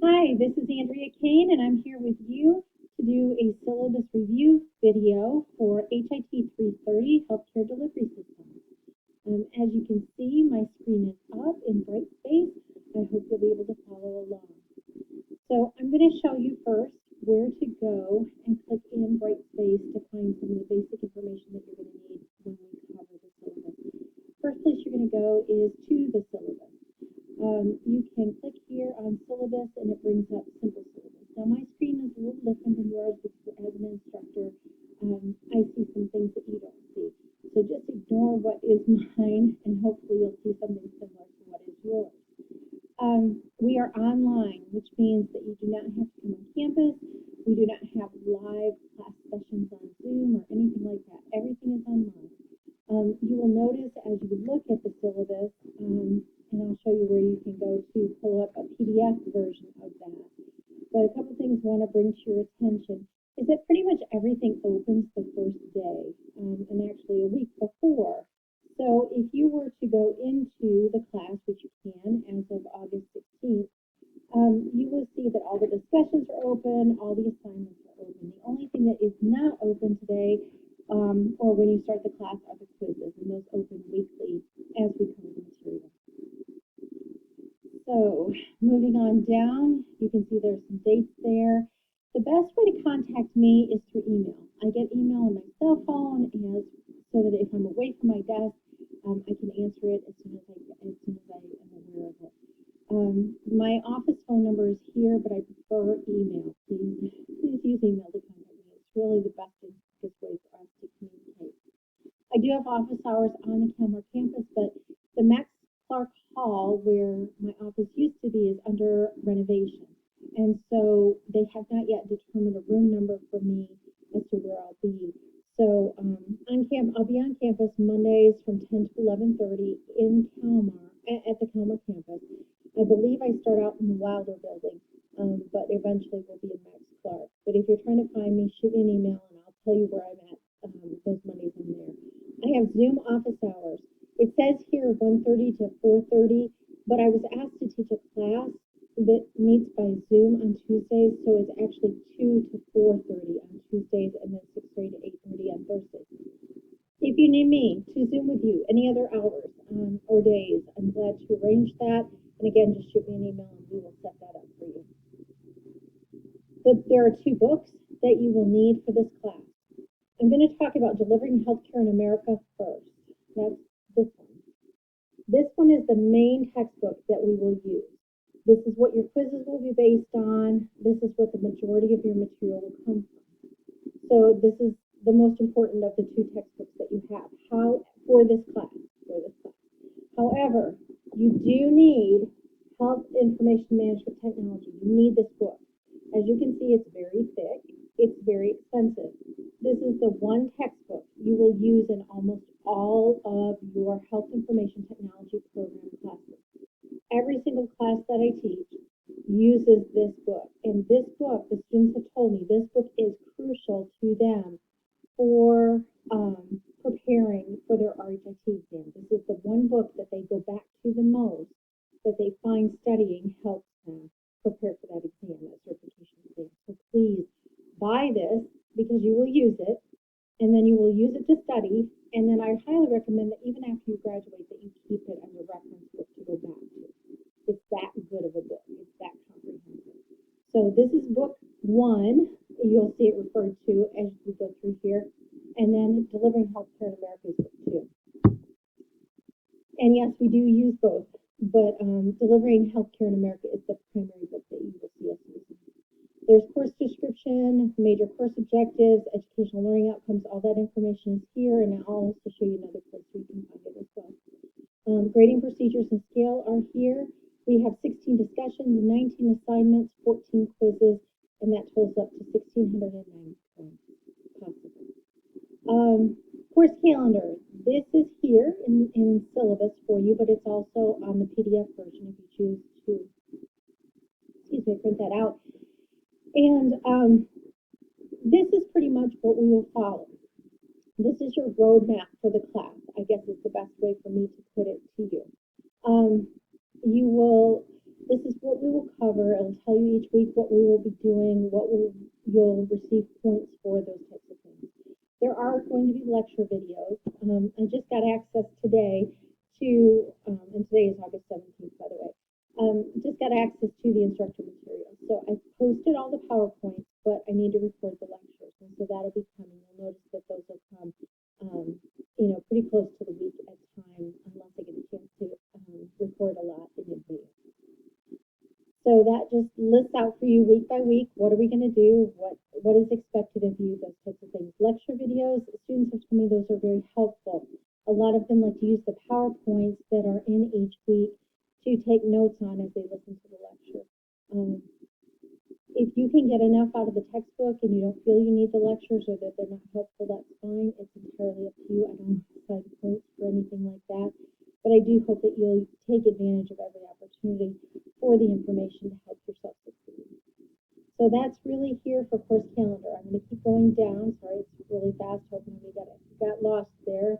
Hi, this is Andrea Kane, and I'm here with you to do a syllabus review video for HIT 330 Healthcare Delivery Systems. As you can see, my screen is up in bright space. I hope you'll be able to follow along. So I'm going to show you first where to go and click in bright space to find some of the basic information that you're going to need when we cover the syllabus. First place you're going to go is to the syllabus. You can click here on syllabus and it brings up simple syllabus. Now my screen is a little different than yours because as an instructor, I see some things that you don't see. So just ignore what is mine and hopefully you'll see something similar to what is yours. We are online, which means that you do not have to come on campus. We do not have live class sessions on Zoom or anything like that. Everything is online. You will notice as you look at the syllabus, and I'll show you where you can go to pull up a PDF version of that. But a couple things I want to bring to your attention is that pretty much everything opens the first day, and actually a week before. So if you were to go into the class, which you can as of August 16th, you will see that all the discussions are open, all the assignments are open. The only thing that is not open today, or when you start the class, are the quizzes, and those open weekly as we cover the material. So moving on down, you can see there's some dates there. The best way to contact me is through email. I get email on my cell phone, and so that if I'm away from my desk, I can answer it as soon as I am aware of it. My office phone number is here, but I prefer email. Please use email to contact me. It's really the best and quickest way for us to communicate. I do have office hours on the Calmar campus, but the Max Clark Hall, where my office used to be, is under renovation. And so they have not yet determined a room number for me as to where I'll be. So I'll be on campus Mondays from 10 to 11:30 in Calmar, at the Calmar campus. I believe I start out in the Wilder building, but eventually will be in Max Clark. But if you're trying to find me, shoot me an email and I'll tell you where I'm at those Mondays I'm there. I have Zoom office hours. It says here 1:30 to 4:30, but I was asked to teach a class that meets by Zoom on Tuesdays, so it's actually 2 to 4:30 on Tuesdays and then 6:30 to 8:30 on Thursdays. If you need me to Zoom with you any other hours or days, I'm glad to arrange that. And again, just shoot me an email and we will set that up for you. There are 2 books that you will need for this class. I'm going to talk about Delivering Healthcare in America first. That's this one. This one is the main textbook that we will use. This is what your quizzes will be based on. This is what the majority of your material will come from. So this is the most important of the 2 textbooks that you have for this class. However, you do need Health Information Management Technology. You need this book. As you can see, it's very thick. It's very expensive. This is the one textbook you will use in almost all of your Health Information Technology program classes. Every single class that I teach uses this book. And this book, the students have told me, this book is crucial to them for preparing for their RHIT exam. This is the one book that they go back to the most, that they find studying helps them prepare for that exam, that certification exam. So please buy this because you will use it, and then you will use it to study, and then I highly recommend that even after you graduate that you keep it as a reference book to go back to. It's that good of a book. It's that comprehensive. So this is book 1. You'll see it referred to as we go through here. And then Delivering Healthcare in America is book 2. And yes, we do use both, but Delivering Healthcare in America is the primary book that you will see us using. There's course description, major course objectives, educational learning outcomes, all that information is here, and I'll also show you another place where you can find it as well. Grading procedures and scale are here. We have 16 discussions, 19 assignments, 14 quizzes, and that totals up to 1,690 points possible. Course calendar. This is here in syllabus for you, but it's also on the PDF version if you choose to print that out. And this is pretty much what we will follow. This is your roadmap for the class, I guess is the best way for me to put it to you. You will This is what we will cover. It'll tell you each week what we will be doing, you'll receive points for, those types of things. There are going to be lecture videos. I just got access today to, and today is August 17th, by the way. Just got access to the instructor materials. So I posted all the PowerPoints, but I need to record the lectures, and so that'll be coming. You'll notice that those will come, pretty close to the week at time, unless I get a chance to record a lot in advance. So that just lists out for you week by week, what are we going to do, what is expected of you, those types of things. Lecture videos, students have told me those are very helpful. A lot of them like to use the PowerPoints that are in each week to take notes on as they listen to the lecture. If you can get enough out of the textbook and you don't feel you need the lectures or that they're not helpful, that's fine. It's entirely up to you. I don't have points for anything like that. But I do hope that you'll take advantage of every opportunity for the information to help yourself succeed. So that's really here for course calendar. I'm going to keep going down. Sorry, it's really fast. Hoping we got lost there.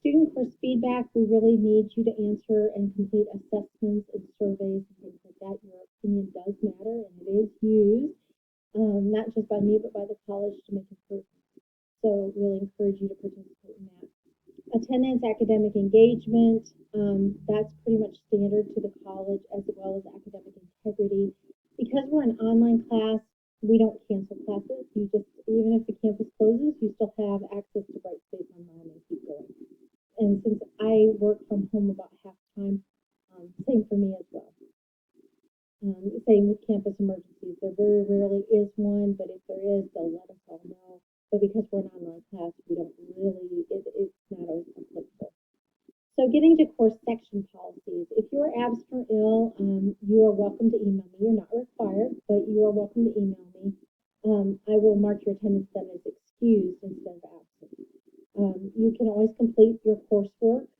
Student course feedback, we really need you to answer and complete assessments and surveys and things like that. Your opinion does matter, and it is used, not just by me, but by the college to make improvements. So really encourage you to participate in that. Attendance, academic engagement, that's pretty much standard to the college, as well as academic integrity. Because we're an online class, we don't cancel classes. You just, even if the campus closes, you still have access to Brightspace Online and keep going. And since I work from home about half the time, same for me as well. Same with campus emergencies. There very rarely is one, but if there is, they'll let us all know. But because we're an online class, we don't really, it's not always applicable. So getting to course section policies. If you're absent or ill, you are welcome to email me. You're not required, but you are welcome to email me. I will mark your attendance then as excused instead of absent. You can always complete your coursework.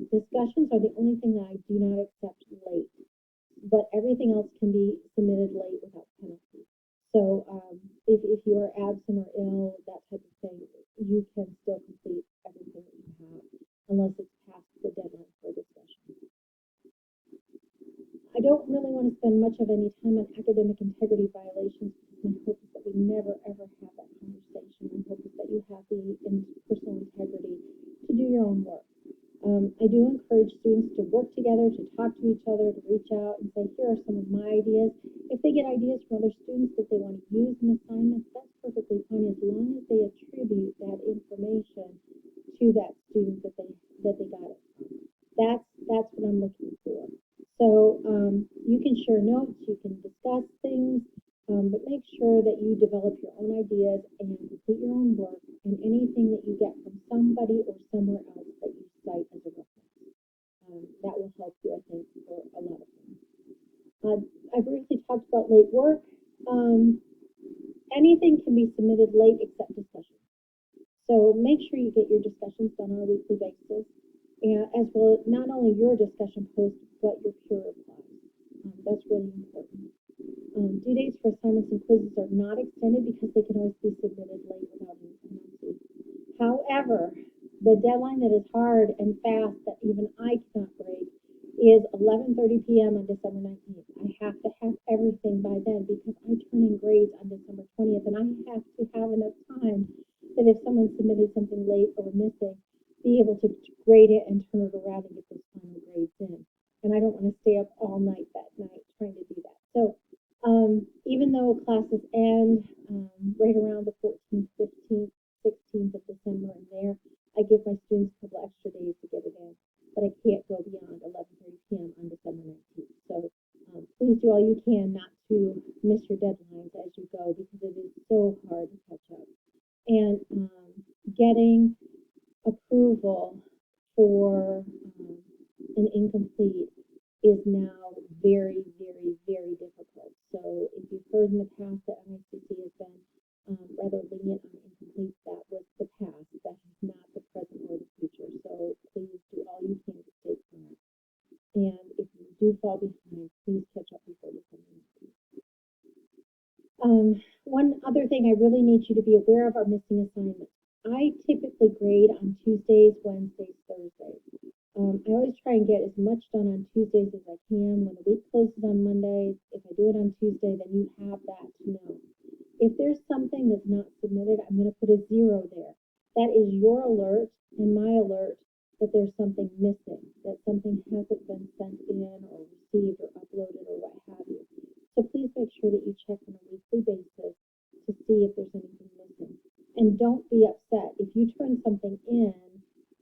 Discussions are the only thing that I do not accept late, but everything else can be submitted late without penalty. So if you are absent or ill, that type of thing, you can still complete everything that you have, unless it's past the deadline for discussion. I don't really want to spend much of any time on academic integrity violations. My hope is that we never, ever have that conversation. My hope is that you have the personal integrity to do your own work. I do encourage students to work together, to talk to each other, to reach out and say, here are some of my ideas. If they get ideas from other students that they want to use in assignments, that's perfectly fine, as long as they attribute that information to that student that they got it from. That's what I'm looking for. So you can share notes, you can discuss things, but make sure that you develop your own ideas and complete your own work, and anything that you get from somebody or somewhere else that you cite as a reference. That will help you, I think, for a lot of things. I briefly talked about late work. Anything can be submitted late except discussions. So make sure you get your discussions done on a weekly basis, and as well as not only your discussion post, but your peer replies. That's really important. Due dates for assignments and quizzes are not extended because they can always be submitted late without any penalty. However, the deadline that is hard and fast that even I cannot break is 11:30 p.m. on December 19th. I have to have everything by then because I turn in grades on December 20th, and I have to have enough time that if someone submitted something late or missing, be able to grade it and turn it around and get those final grades in. And I don't want to stay up all night that night trying to do that. So even though classes end right around the 14th, 15th, 16th of December and there, I give my students a couple extra days to get it in, but I can't go beyond 11:30 p.m. on December 19th. So please do all you can not to miss your deadlines as you go, because it is so hard to catch up. And getting approval for an incomplete is now very, very, very difficult. So if you've heard in the past that MICC has been rather lenient on incomplete, that was the past. That is not the present or the future. So please do all you can to stay current. And if you do fall behind, please catch up before you come in. One other thing I really need you to be aware of are missing assignments. I typically grade on Tuesdays, Wednesdays, Thursdays. I always try and get as much done on Tuesdays as I can. When the week closes on Mondays, if I do it on Tuesday, then you have that to know. If there's something that's not submitted, I'm going to put a 0 there. That is your alert and my alert that there's something missing, that something hasn't been sent in or received or uploaded or what have you. So please make sure that you check on a weekly basis to see if there's anything missing. And don't be upset. If you turn something in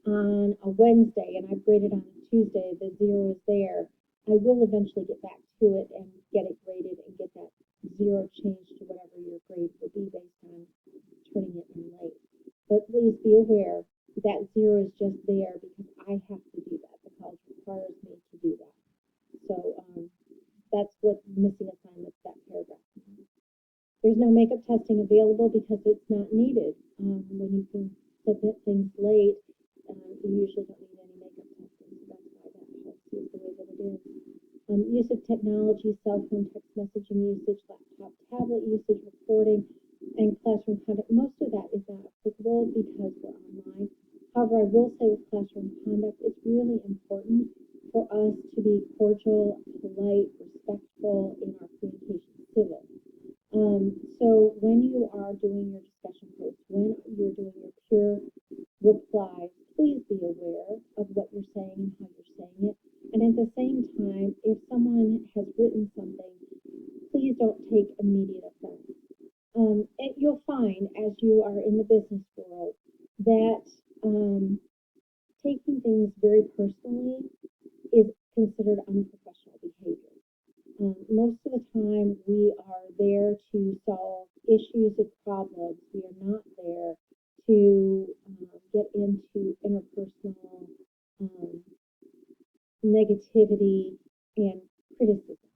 on a Wednesday and I've graded on a Tuesday, the 0 is there, I will eventually get back to it and get it graded and get that 0 changed to whatever your grade will be based on turning it in late. But please be aware that 0 is just there because I have to do that. The college requires me to do that. So that's what missing assignments, that paragraph. There's no makeup testing available because it's not needed. When you can submit things late, you usually don't need any makeup testing. So that's why that policy is the way that it is. Use of technology, cell phone, text messaging usage, laptop, tablet usage, recording, and classroom conduct. Most of that is not applicable because we're online. However, I will say with classroom conduct, it's really important for us to be cordial, polite, respectful in our communication, civil. So when you are doing your discussion posts, when you're doing your pure replies, please be aware of what you're saying and how you're saying it. And at the same time, if someone has written something, please don't take immediate offense. You'll find as you are in the business world that taking things very personally is considered unprofessional behavior. Most of the time, we are there to solve issues and problems. We are not there to get into interpersonal negativity and criticism.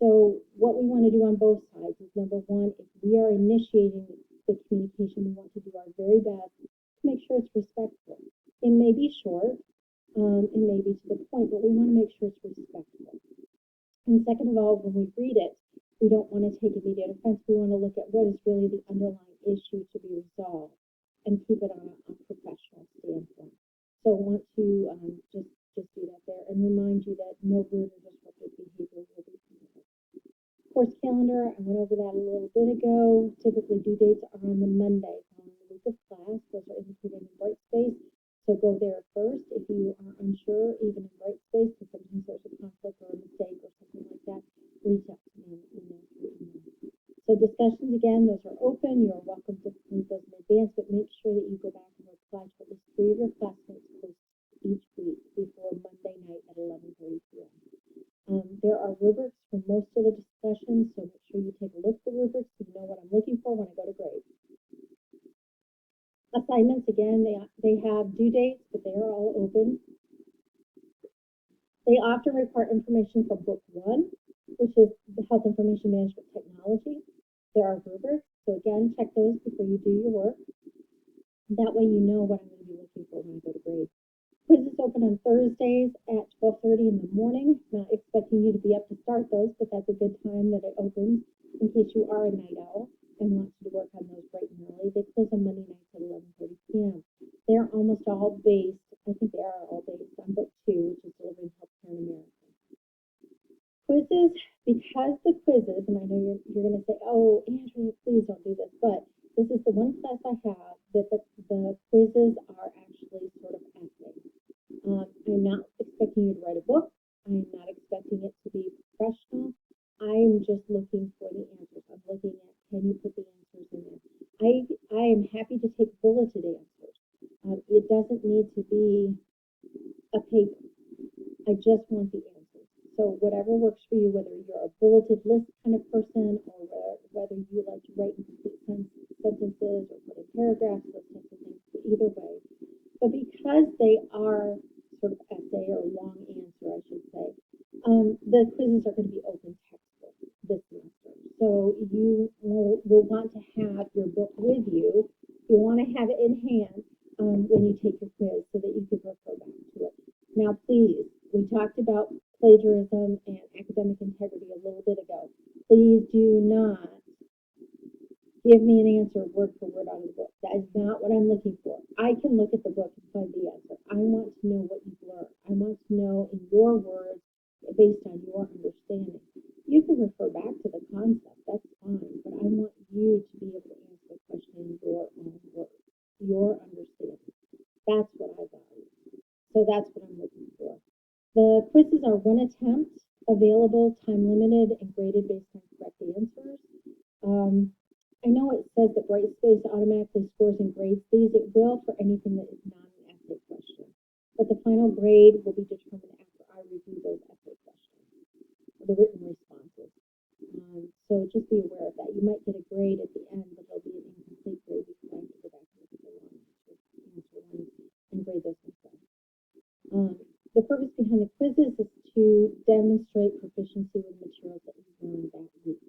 So what we want to do on both sides is, number one, if we are initiating the communication, we want to do our very best to make sure it's respectful. It may be short, it may be to the point, but we want to make sure it's respectful. And second of all, when we read it, we don't want to take immediate offense. We want to look at what is really the underlying issue to be resolved and keep it on a professional standpoint. So I want to just do that there and remind you that no rude or disruptive behavior will be permitted. Course calendar, I went over that a little bit ago. Typically due dates are on the Monday following the week of class. Those are indicated in Brightspace. So go there first. If you are unsure, even in Brightspace, because sometimes there's a conflict or a mistake or something like that, reach out to me and email. So discussions, again, those are open. You're welcome to complete those in advance, but make sure that you go back and reply to at least 3 of your classmates posts each week before Monday night at 11:30 p.m. There are rubrics for most of the discussions, so make sure you take a look at the rubrics so you know what I'm looking for when I go to grade. Assignments, again, they have due dates, but they are all open. They often require information from book 1, which is the Health Information Management Technology. There are rubrics, so again, check those before you do your work. That way you know what I'm going to be looking for when I go to grade. Quizzes open on Thursdays at 12:30 in the morning. Not expecting you to be up to start those, but that's a good time that it opens in case you are a night owl and want you to work on those bright and early. They close on Monday nights at 11:30 p.m. They're almost all based, I think they are all based on book 2, which is Delivering Healthcare in America. Quizzes, because the quizzes, and I know you're going to say, oh, Andrea, please don't do this, but this is the one class I have that the quizzes are actually sort of essays. I'm not expecting you to write a book. I'm not expecting it to be professional. I'm just looking for the answers. I'm looking at, can you put the answers in there? I am happy to take bulleted answers. It doesn't need to be a paper. I just want the answers. So whatever works for you, whether you're a bulleted list kind of person or whether you like to write in complete sentences or put in paragraphs, those types of things, either way. But because they are sort of essay or long answer, I should say, the quizzes are going to be open textbook this semester. So you will want to have your book with you. You want to have it in hand when you take your quiz so that you can refer back to it. Now, please, we talked about plagiarism and academic integrity a little bit ago. Please do not give me an answer word for word out of the book. That is not what I'm looking for. I can look at the book and find the answer. I want to know what you I want to know in your words, based on your understanding. You can refer back to the concept, that's fine, but I want you to be able to answer the question in your own words, your understanding. That's what I value. So that's what I'm looking for. The quizzes are one attempt, available, time limited, and graded based on correct answers. I know it says that Brightspace automatically scores and grades these. It will for anything that is not an essay question. But the final grade will be determined after I review those essay questions, the written responses. So just be aware of that. You might get a grade at the end, but it'll be an incomplete grade because I have to go back and look at the long answer ones and grade those themselves. The purpose behind the quizzes is to demonstrate proficiency with materials that you learned that week.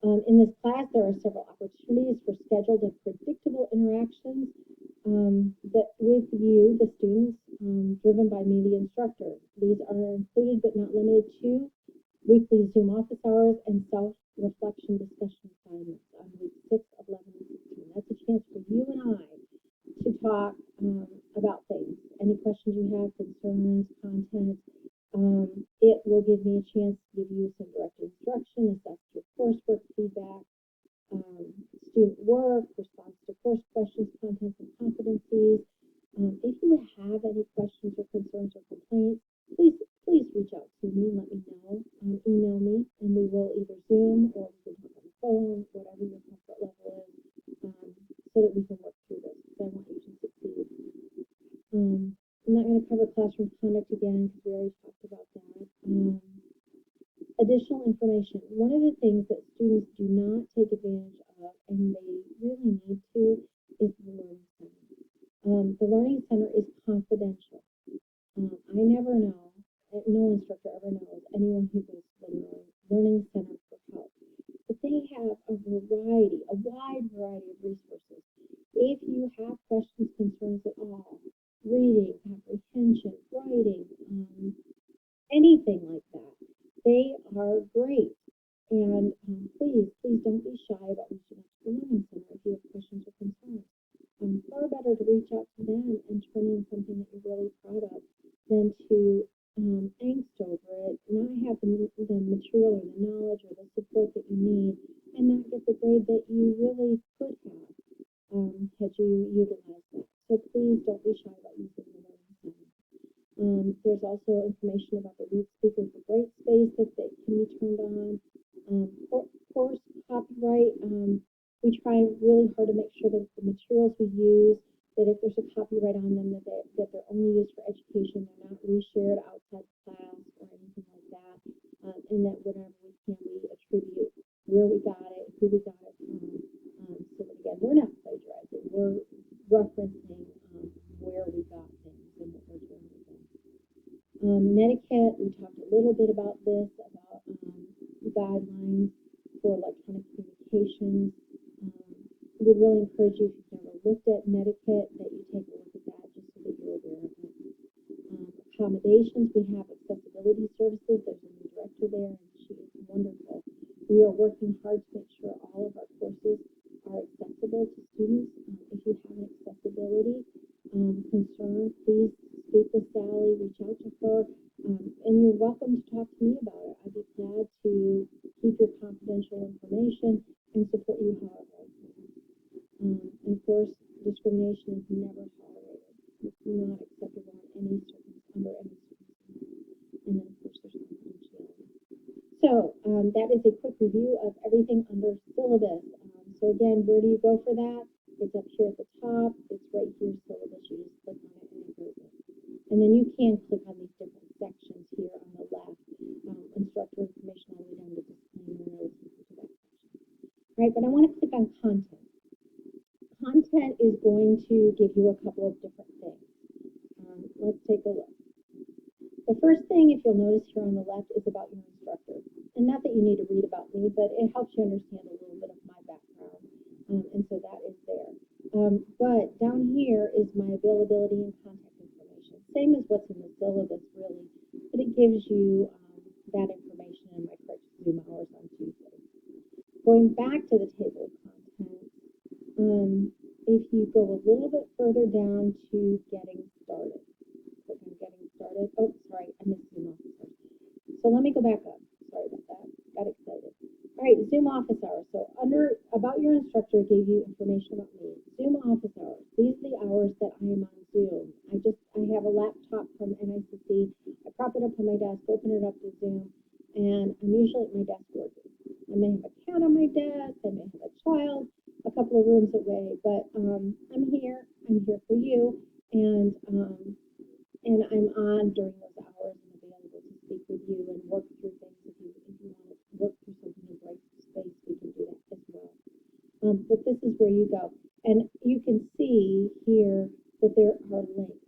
In this class, there are several opportunities for scheduled and predictable interactions that with you, the students, driven by me, the instructor. These are included but not limited to weekly Zoom office hours and self-reflection discussion assignments on week 6, 11, and 16. That's a chance for you and I to talk about things. Any questions you have, concerns, content. It will give me a chance to give you some direct instruction, assess your coursework feedback, student work, response to course questions, contents, and competencies. If you have any questions or concerns or complaints, please reach out to me and let me know. Email me, and we will either Zoom or we can talk on the phone, whatever your comfort level is, so that we can work through this, because I want you to succeed. I'm not going to cover classroom conduct again because we already talked about that. Additional information. One of the things that students do not take advantage of, and they really need to, is the Learning Center. The Learning Center is confidential. I never know, no instructor ever knows anyone who goes to the Learning Center for help. But they have a wide variety of resources. If you have questions, concerns at all, reading, comprehension, writing, anything like that, they are great. And please don't be shy about reaching out to the Learning Center if you have questions or concerns. Far better to reach out to them and turn in something that you're really proud of than to angst over it, not have the material or the knowledge or the support that you need, and not get the grade that you really could have had you utilized that. So please don't be shy about using the Learning Center. There's also information about the lead speaker for Brightspace that can be turned on. Course copyright, we try really hard to make sure that the materials we use, that if there's a copyright on them, that they're only used for education, they're not reshared outside class or anything like that, and that whenever we can, we attribute where we got it, who we got it from, so that again, we're not plagiarizing, we're referencing where we got things and what we're doing with them. Netiquette, we talked a little bit about this, about guidelines for electronic communications. We would really encourage you, if you've never looked at netiquette, that you take a look at that just so that you're aware of it. Accommodations, we have accessibility services. There's a new director there, and she is wonderful. We are working hard to make sure all of our courses are accessible to students. If you have an accessibility concern, please speak with Sally, reach out to her, and you're welcome to talk to me about it. I'd be glad to keep your confidential information and support you however I can. And of course, discrimination is never tolerated. It's not acceptable in any under any circumstance. And then, of course, there's confidentiality. So that is a quick review of everything under syllabus. So again, where do you go for that? It's up here at the top. It's right here, syllabus. You just click on it and it goes in. And then you can click on these different sections here on the left. Instructor information all the way down to disclaimer notes and to that section. All right, but I want to click on content. Content is going to give you a couple of different things. Let's take a look. The first thing, if you'll notice here on the left, is about your instructor. And not that you need to read about me, but it helps you understand a little bit of my background. And so that is there. But down here is my availability and contact information. Same as what's in the syllabus, really. But it gives you that information in my correct Zoom hours on Tuesday. Going back to the table of contents, if you go a little bit further down to getting started, click on getting started. oh, sorry, I missed Zoom office hours. So let me go back up. Sorry about that. Got excited. All right, Zoom office hours. So under about your instructor gave you information about me. Zoom office hours. These are the hours that I am on Zoom. I have a laptop from NICC. I prop it up on my desk, open it up to Zoom, and I'm usually at my desk working. I may have a cat on my desk. I may have a child a couple of rooms away, but I'm here. I'm here for you, and I'm on during those hours and available to speak with you and work through things. If you want to work through something in bright space, we can do that as well. But this is where you go, and you can see here that there are links,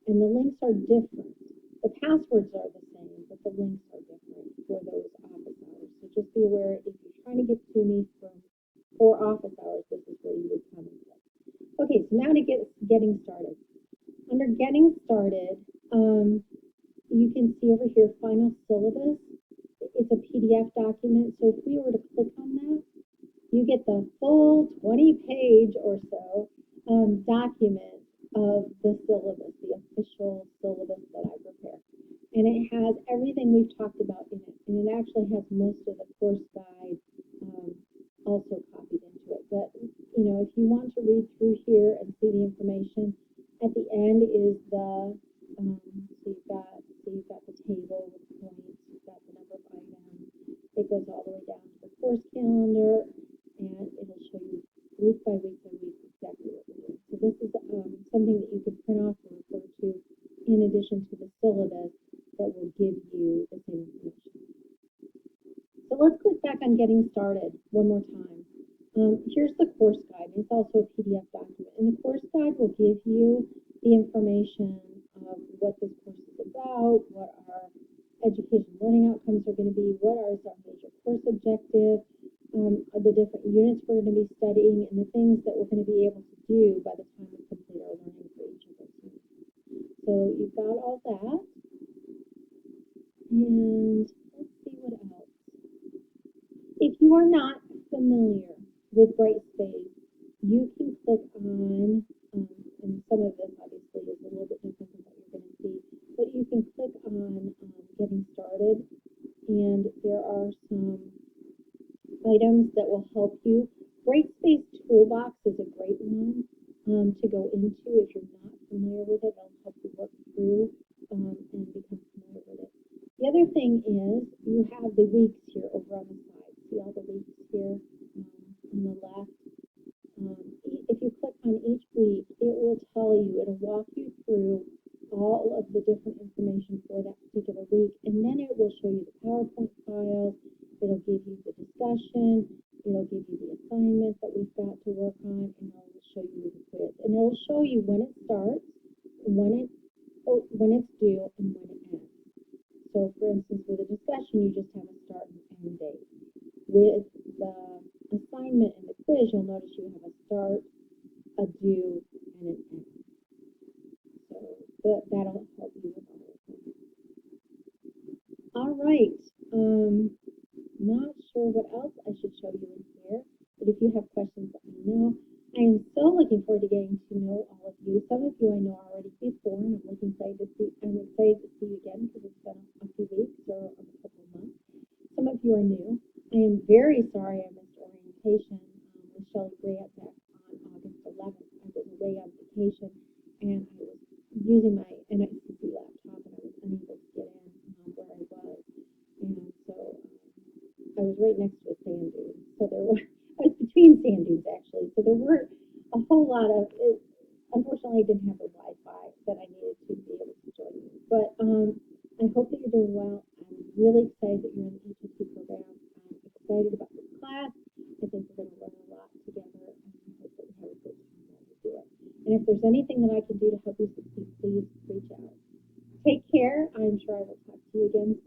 and the links are different. The passwords are the same, but the links are different for those office hours. So just be aware if you're trying to get to me for office hours, this is where you would come and click. Okay, so now to getting started. Under getting started, you can see over here final syllabus. It's a PDF document, so if we were to click on that, you get the full 20-page or so document of the syllabus, the official syllabus that I prepare. And it has everything we've talked about in it. And it actually has most of the course guide also copied into it. But, you know, if you want to read through here and see the information, at the end is the, so you've got the table with points, you've got the number of items. It goes all the way down to the course calendar, and it'll show you week by week by week exactly what we're doing. So this is something that you can print off and refer to in addition to the syllabus that will give you the same information. So let's click back on getting started one more time. Here's the course guide. It's also a PDF document. And the course guide will give you the information of what this course is about, what our education learning outcomes are going to be, what are our major course objectives, the different units we're going to be studying, and the things that we're going to be able to do by the time we complete our learning for each of those units. So you've got all that. And let's see what else. If you are not familiar with Brightspace, you can click on, and some of this obviously is a little bit different than what you're going to see, but you can click on getting started, and there are some items that will help you. Brightspace Toolbox is a great one to go into if you're not familiar with it. It'll help you work through and become familiar with it. The other thing is you have the weeks here over on the side. See all the weeks here on the left? If you click on each week, it will tell you, it'll walk you through all of the different information for that particular week, and then it will show you the PowerPoint files, it'll give you the discussion, it'll give you the assignment that we've got to work on, and it'll show you the quiz. And it'll show you when it starts, when it's due, and when it ends. So for instance, with a discussion, you just have a start and end date. With the assignment and the quiz, you'll notice you have a start, a due, and an end. So that'll help you with all of them. All right. Not sure what else I should show you in here, but if you have questions, let me know. I am so looking forward to getting to know all of you. Some of you I know already before, and I'm excited to see you again because it's been a few weeks or a couple of months. Some of you are new. I am very sorry I missed orientation with Shelley Grant back on August 11th. I was away on vacation, and I was using my NICC laptop, and I was unable to get in where I was. And so I was right next to a sand dune. So I was between sand dunes, actually. So there weren't a whole lot of, unfortunately, I didn't have the Wi-Fi that I needed to be able to join you. But I hope that you're doing well. I'm really excited that you're in the HSC program. I'm excited about this class. I think we're going to learn a lot together, and I hope that we have a good time while we do it. And if there's anything that I can do to help you succeed, please reach out. Take care. I'm sure I will talk to you again